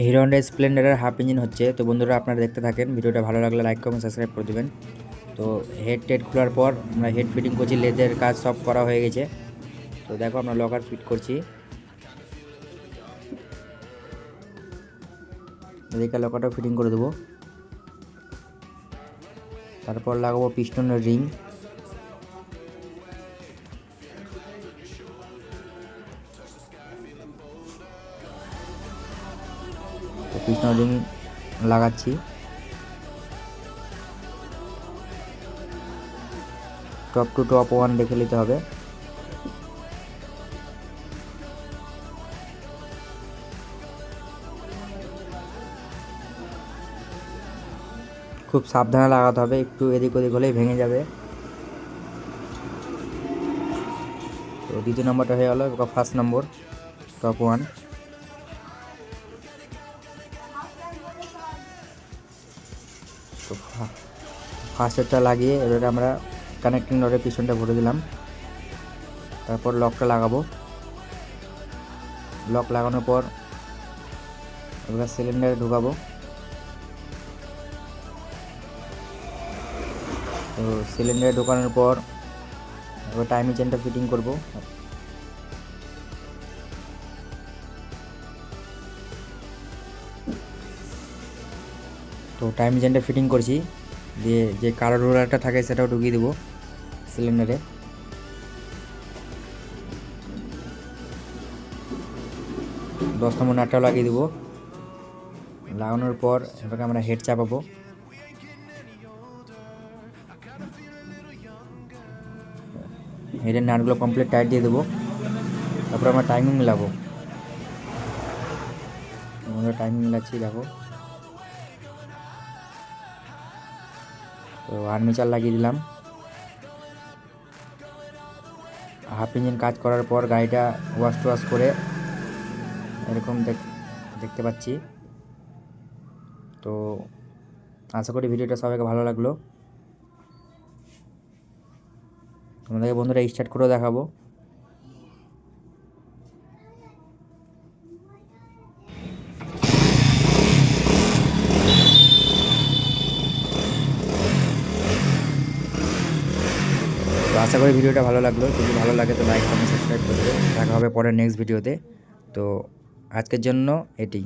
Hero Honda স্প্লেন্ডারের half engine হচ্ছে। তো বন্ধুরা আপনারা দেখতে থাকেন, ভিডিওটা ভালো লাগলে লাইক কমেন্ট সাবস্ক্রাইব করে দেবেন। তো হেড টেড খোলার পর আমরা হেড ফিটিং করছি, লেজের কাজ সব করা হয়ে গেছে। তো দেখো আমরা লকার ফিট করছি, এদিকে লকারটা ফিটিং করে দেবো। তারপর লাগাবো পিস্টনের রিং। তো পিস্টন রিং লাগাচ্ছি। টপ টু টপ ওয়ান দেখে নিতে হবে। খুব সাবধানে লাগাতে হবে, একটু এদিক ওদিক হলেই ভেঙে যাবে। তো দ্বিতীয় নম্বরটা হয়ে গেল, এবার ফার্স্ট নম্বর টপ ওয়ান। তো ফার্স্টেরটা লাগিয়ে এবারে আমরা কানেক্টিং রডের পিছনটা ভরে দিলাম। তারপর লকটা লাগাবো। লক লাগানোর পর এবার সিলিন্ডারে ঢুকাবো। তো সিলিন্ডারে ঢোকানোর পর এবার টাইমিং চেনটা ফিটিং করব। তো টাইমিং চেনটা ফিটিং করছি, দিয়ে যে কালো রোলারটা থাকে সেটাও ঢুকিয়ে দেবো সিলিন্ডারে। দশ নম্বর নাটটাও লাগিয়ে দেবো। লাগানোর পর এটাকে আমরা হেড চাপাবো। হেডের নাটগুলো কমপ্লিট টাইট দিয়ে দেবো। তারপর আমরা টাইমিং মিলাবো। আমরা টাইমিং মিলাচ্ছি, দেখো। তো আর্মেচার লাগিয়ে দিলাম। হাফ ইঞ্জিন কাজ করার পর গাড়িটা ওয়াশ টোয়াশ করে এরকম দেখতে পাচ্ছি। তো আশা করি ভিডিওটা সবাইকে ভালো লাগলো। তোমাদেরকে বন্ধুরা স্টার্ট করেও দেখাবো। তো আশা করি ভিডিওটা ভালো লাগলো। যদি ভালো লাগে তো লাইক কমেন্ট সাবস্ক্রাইব করে দেবে। দেখা হবে পরের নেক্সট ভিডিওতে। তো আজকের জন্য এটি।